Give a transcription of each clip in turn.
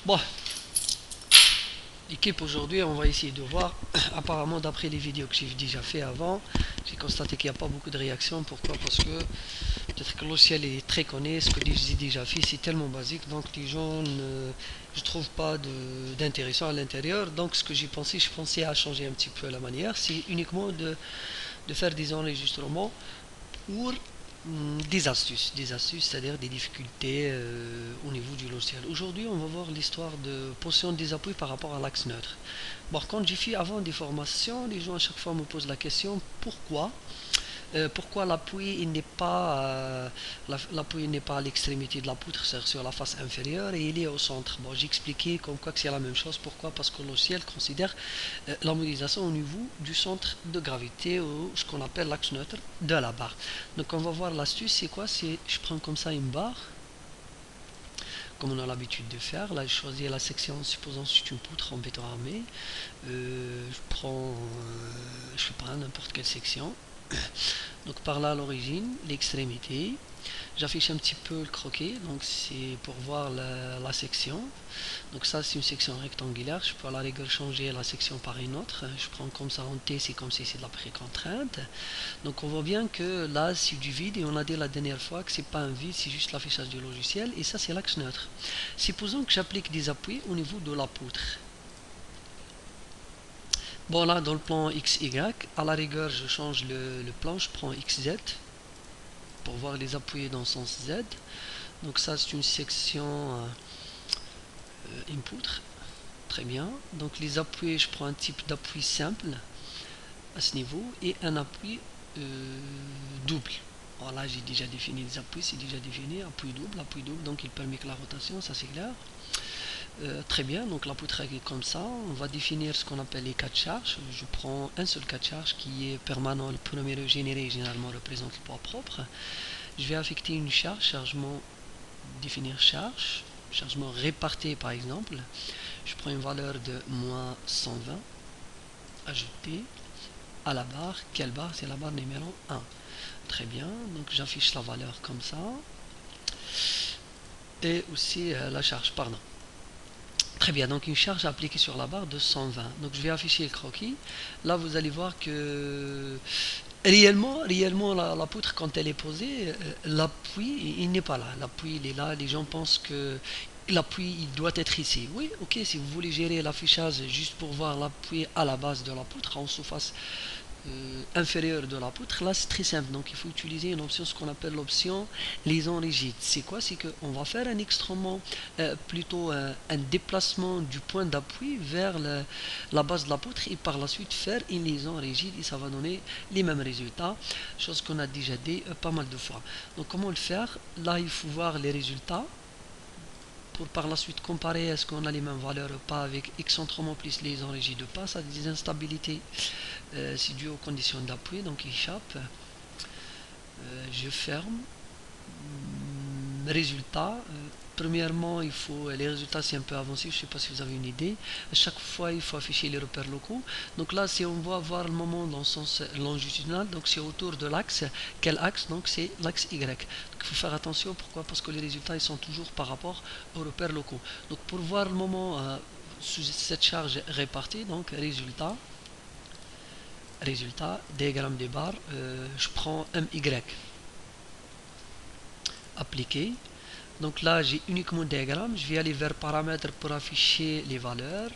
Bon, l'équipe aujourd'hui, on va essayer de voir. Apparemment, d'après les vidéos que j'ai déjà fait avant, j'ai constaté qu'il n'y a pas beaucoup de réactions. Pourquoi? Parce que peut-être que le logiciel est très connu. Ce que j'ai déjà fait, c'est tellement basique, donc les gens ne je trouve pas d'intéressant à l'intérieur. Donc, ce que j'ai pensé, je pensais à changer un petit peu la manière. C'est uniquement de faire des enregistrements pour des astuces, c'est-à-dire des difficultés au niveau du logiciel. Aujourd'hui, on va voir l'histoire de position des appuis par rapport à l'axe neutre. Bon, quand j'ai fait avant des formations, les gens à chaque fois me posent la question pourquoi l'appui n'est pas l'appui n'est pas à l'extrémité de la poutre, c'est-à-dire sur la face inférieure, et il est au centre. Bon, j'ai expliqué comme quoi que c'est la même chose. Pourquoi? Parce que le logiciel considère la modélisation au niveau du centre de gravité, ou ce qu'on appelle l'axe neutre de la barre. Donc on va voir l'astuce, c'est quoi? C'est je prends comme ça une barre, comme on a l'habitude de faire. Là, je choisis la section, supposons que c'est une poutre en béton armé. Je fais pas n'importe quelle section. Donc par là, l'origine, l'extrémité. J'affiche un petit peu le croquis, donc c'est pour voir la section. Donc ça, c'est une section rectangulaire. Je peux à la rigueur changer la section par une autre. Je prends comme ça en T, c'est comme si c'est de la précontrainte. Donc on voit bien que là, c'est du vide, et on a dit la dernière fois que c'est pas un vide, c'est juste l'affichage du logiciel, et ça, c'est l'axe neutre. Supposons que j'applique des appuis au niveau de la poutre. Bon, là, dans le plan XY, à la rigueur, je change le plan, je prends XZ pour voir les appuis dans le sens Z. Donc ça, c'est une section une poutre. Très bien. Donc les appuis, je prends un type d'appui simple à ce niveau et un appui double. Voilà, j'ai déjà défini les appuis, c'est déjà défini, appui double, donc il permet que la rotation, ça c'est clair. Très bien, donc la poutre est comme ça. On va définir ce qu'on appelle les cas de charge. Je prends un seul cas de charge qui est permanent. Le premier généré généralement représente le poids propre. Je vais affecter une charge, chargement, définir charge, chargement réparti par exemple. Je prends une valeur de moins 120, ajouter à la barre. Quelle barre? C'est la barre numéro 1. Très bien, donc j'affiche la valeur comme ça. Et aussi la charge, pardon. Très bien, donc une charge appliquée sur la barre de 120. Donc je vais afficher le croquis. Là, vous allez voir que réellement la poutre, quand elle est posée, l'appui, il n'est pas là. L'appui, il est là. Les gens pensent que l'appui, il doit être ici. Oui, ok, si vous voulez gérer l'affichage juste pour voir l'appui à la base de la poutre, en surface inférieure de la poutre, là c'est très simple. Donc il faut utiliser une option, ce qu'on appelle l'option liaison rigide. C'est quoi? C'est qu'on va faire un extrêmement plutôt un déplacement du point d'appui vers la base de la poutre, et par la suite faire une liaison rigide, et ça va donner les mêmes résultats, chose qu'on a déjà dit pas mal de fois. Donc comment le faire? Là il faut voir les résultats pour par la suite comparer est-ce qu'on a les mêmes valeurs ou pas avec excentrement plus liaison rigide ou pas. Ça a des instabilités, c'est dû aux conditions d'appui, donc il échappe. Je ferme. Résultat. Premièrement, il faut les résultats, c'est un peu avancé, je ne sais pas si vous avez une idée. À chaque fois, il faut afficher les repères locaux. Donc là, si on va voir le moment dans le sens longitudinal, donc c'est autour de l'axe. Quel axe? Donc c'est l'axe Y. Donc il faut faire attention. Pourquoi? Parce que les résultats, ils sont toujours par rapport aux repères locaux. Donc pour voir le moment sous cette charge répartie, donc résultat, diagramme des barres, je prends MY. Appliquer. Donc là, j'ai uniquement le diagramme. Je vais aller vers paramètres pour afficher les valeurs.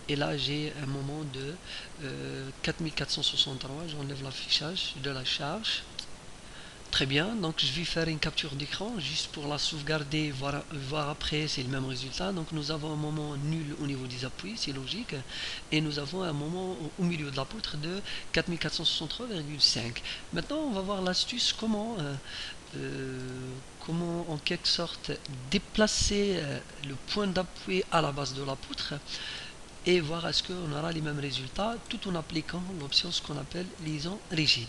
Et là, j'ai un moment de 4463. J'enlève l'affichage de la charge. Très bien. Donc, je vais faire une capture d'écran juste pour la sauvegarder, voir après, c'est le même résultat. Donc, nous avons un moment nul au niveau des appuis, c'est logique. Et nous avons un moment au milieu de la poutre de 4463,5. Maintenant, on va voir l'astuce comment en quelque sorte déplacer le point d'appui à la base de la poutre, et voir est-ce qu'on aura les mêmes résultats tout en appliquant l'option ce qu'on appelle liaison rigide.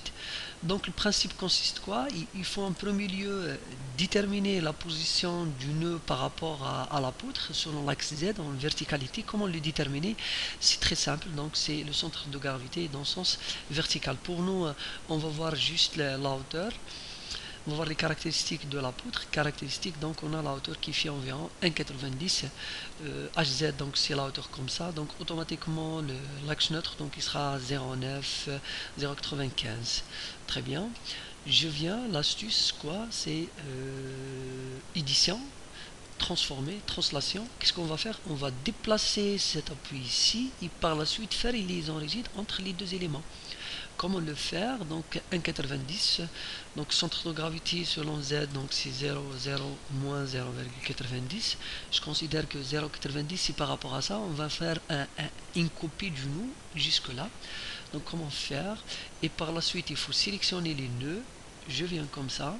Donc le principe consiste quoi? Il faut en premier lieu déterminer la position du nœud par rapport à la poutre selon l'axe Z en verticalité. Comment le déterminer? C'est très simple, donc c'est le centre de gravité dans le sens vertical. Pour nous, on va voir juste la hauteur. on va voir les caractéristiques de la poutre. Caractéristiques, donc on a la hauteur qui fait environ 1,90. HZ, donc c'est la hauteur comme ça. Donc automatiquement l'axe neutre, donc il sera 0,9, 0,95. Très bien. Je viens, l'astuce quoi, c'est édition, transformer, translation. Qu'est-ce qu'on va faire? On va déplacer cet appui ici et par la suite faire une liaison rigide entre les deux éléments. Comment le faire? Donc 1,90, donc centre de gravité selon Z, donc c'est 0, 0, moins 0,90. Je considère que 0,90 c'est par rapport à ça, on va faire une copie du nous jusque là. Donc comment faire? Et par la suite il faut sélectionner les nœuds. Je viens comme ça.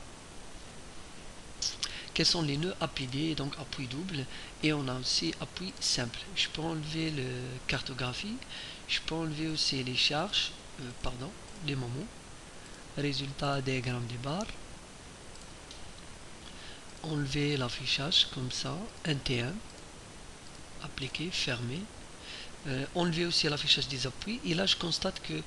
Quels sont les nœuds APD, donc appui double, et on a aussi appui simple. Je peux enlever le cartographie, je peux enlever aussi les charges, pardon, les moments, résultat diagramme des barres, enlever l'affichage comme ça, NT1, appliquer, fermer, enlever aussi l'affichage des appuis, et là je constate que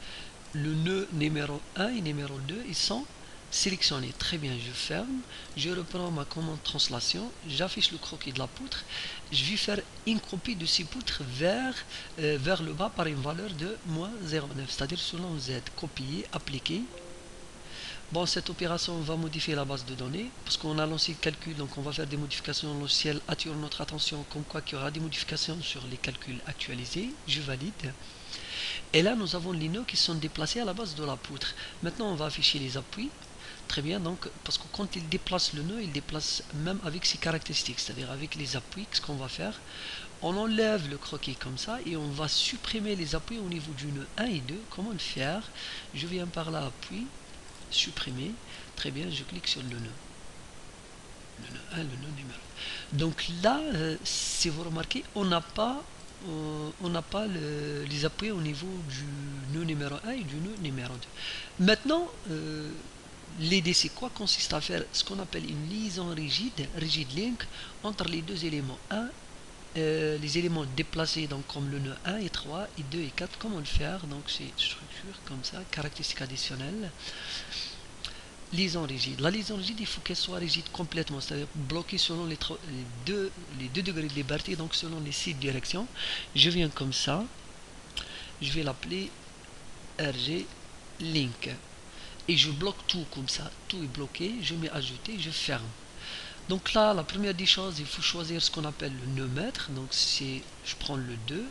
le nœud numéro 1 et numéro 2, ils sont sélectionnés. Très bien, je ferme, je reprends ma commande translation, j'affiche le croquis de la poutre, je vais faire une copie de ces poutres vers le bas par une valeur de moins 0,9, c'est-à-dire selon Z, copier, appliquer. Bon, cette opération va modifier la base de données, parce qu'on a lancé le calcul, donc on va faire des modifications. Le logiciel attire notre attention comme quoi qu'il y aura des modifications sur les calculs actualisés. Je valide. Et là, nous avons les nœuds qui sont déplacés à la base de la poutre. Maintenant, on va afficher les appuis. Très bien, donc, parce que quand il déplace le nœud, il déplace même avec ses caractéristiques, c'est-à-dire avec les appuis. Ce qu'on va faire, on enlève le croquis comme ça et on va supprimer les appuis au niveau du nœud 1 et 2. Comment le faire? Je viens par là, appui, supprimer. Très bien, je clique sur le nœud. Le nœud 1, le nœud numéro. Donc là, si vous remarquez, on n'a pas les appuis au niveau du nœud numéro 1 et du nœud numéro 2. Maintenant, l'idée c'est quoi? Consiste à faire ce qu'on appelle une liaison rigide link, entre les deux éléments 1, les éléments déplacés donc comme le nœud 1 et 3 et 2 et 4. Comment le faire? Donc c'est structure comme ça, caractéristiques additionnelles, liaison rigide. La liaison rigide, il faut qu'elle soit rigide complètement, c'est-à-dire bloquée selon les deux degrés de liberté, donc selon les 6 directions. Je viens comme ça, je vais l'appeler RG Link. Et je bloque tout comme ça, tout est bloqué, je mets ajouter, je ferme. Donc là, la première des choses, il faut choisir ce qu'on appelle le nœud maître, donc c'est, je prends le 2,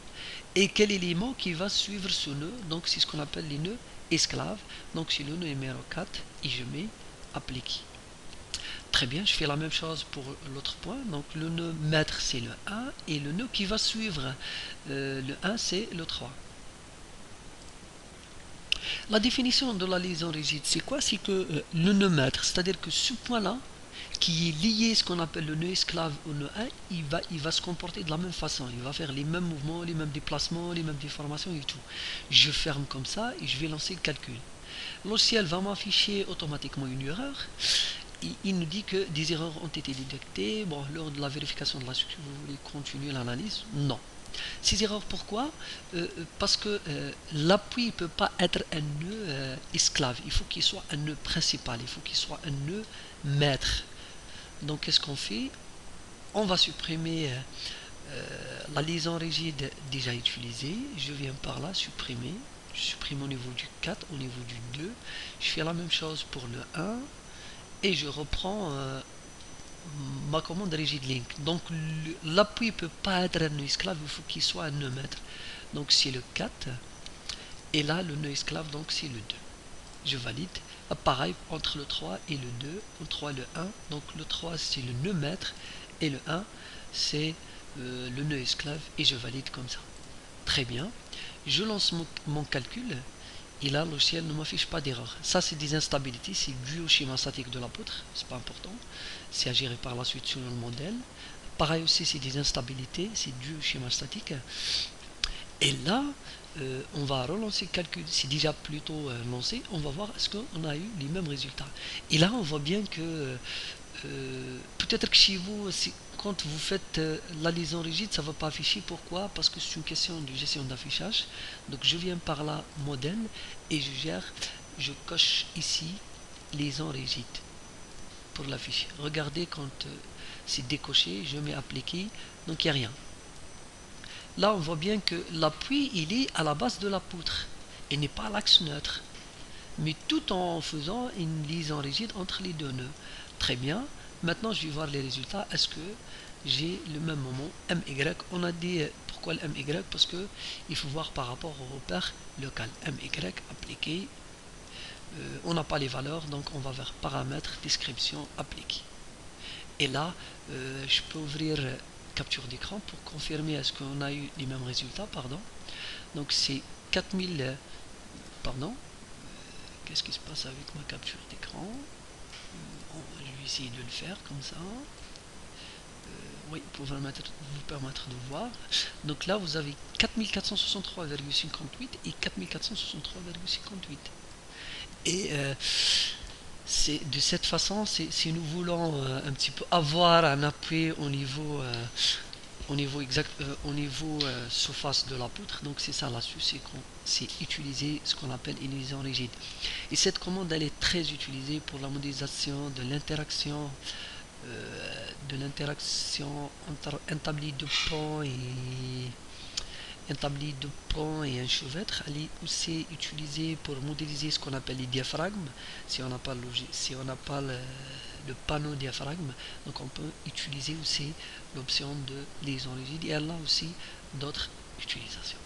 et quel élément qui va suivre ce nœud, donc c'est ce qu'on appelle les nœuds esclaves, donc c'est le nœud numéro 4, et je mets appliquer. Très bien, je fais la même chose pour l'autre point, donc le nœud maître c'est le 1, et le nœud qui va suivre le 1 c'est le 3. La définition de la liaison rigide, c'est quoi? C'est que le nœud maître, c'est-à-dire que ce point-là, qui est lié ce qu'on appelle le nœud esclave au nœud 1, il va se comporter de la même façon, il va faire les mêmes mouvements, les mêmes déplacements, les mêmes déformations et tout. Je ferme comme ça et je vais lancer le calcul. Le logiciel va m'afficher automatiquement une erreur. Et il nous dit que des erreurs ont été détectées. Bon, lors de la vérification de la structure, vous voulez continuer l'analyse? Non. Ces erreurs, pourquoi? Parce que l'appui ne peut pas être un nœud esclave. Il faut qu'il soit un nœud principal. Il faut qu'il soit un nœud maître. Donc, qu'est-ce qu'on fait? On va supprimer la liaison rigide déjà utilisée. Je viens par là, supprimer. Je supprime au niveau du 4, au niveau du 2. Je fais la même chose pour le 1. Et je reprends ma commande rigide link. Donc l'appui ne peut pas être un nœud esclave, il faut qu'il soit un nœud maître. Donc c'est le 4. Et là le nœud esclave, donc c'est le 2. Je valide. Pareil entre le 3 et le 2. Le 3 et le 1. Donc le 3 c'est le nœud maître. Et le 1 c'est le nœud esclave. Et je valide comme ça. Très bien. Je lance mon calcul. Et là, le logiciel ne m'affiche pas d'erreur. Ça, c'est des instabilités, c'est dû au schéma statique de la poutre, c'est pas important. C'est à gérer par la suite sur le modèle. Pareil aussi, c'est des instabilités, c'est dû au schéma statique. Et là, on va relancer le calcul. C'est déjà plutôt lancé. On va voir est-ce qu'on a eu les mêmes résultats. Et là, on voit bien que peut-être que chez vous, quand vous faites la liaison rigide, ça ne va pas afficher. Pourquoi? Parce que c'est une question de gestion d'affichage. Donc je viens par là, modèle, et je coche ici liaison rigide. pour l'afficher. Regardez quand c'est décoché, je mets appliquer, donc il n'y a rien. Là on voit bien que l'appui il est à la base de la poutre et n'est pas à l'axe neutre, mais tout en faisant une liaison rigide entre les deux nœuds. Très bien, maintenant je vais voir les résultats. Est-ce que j'ai le même moment MY? On a dit pourquoi le MY, parce que il faut voir par rapport au repère local. MY appliqué, on n'a pas les valeurs, donc on va vers paramètres, description, appliquer. Et là je peux ouvrir capture d'écran pour confirmer est-ce qu'on a eu les mêmes résultats. Pardon, donc c'est 4000, pardon, qu'est-ce qui se passe avec ma capture d'écran? Je vais essayer de le faire comme ça. Oui, pour vous permettre de voir. Donc là, vous avez 4463,58 et 4463,58. Et c'est de cette façon, si nous voulons un petit peu avoir un appui au niveau surface de la poutre, donc c'est ça l'astuce, c'est utiliser ce qu'on appelle une liaison rigide. Et cette commande elle est très utilisée pour la modélisation de l'interaction entre un tablier de pont et un chevêtre. Elle est aussi utilisée pour modéliser ce qu'on appelle les diaphragmes. Si on n'a pas le panneau diaphragme, donc on peut utiliser aussi l'option de liaison rigide, et elle a aussi d'autres utilisations.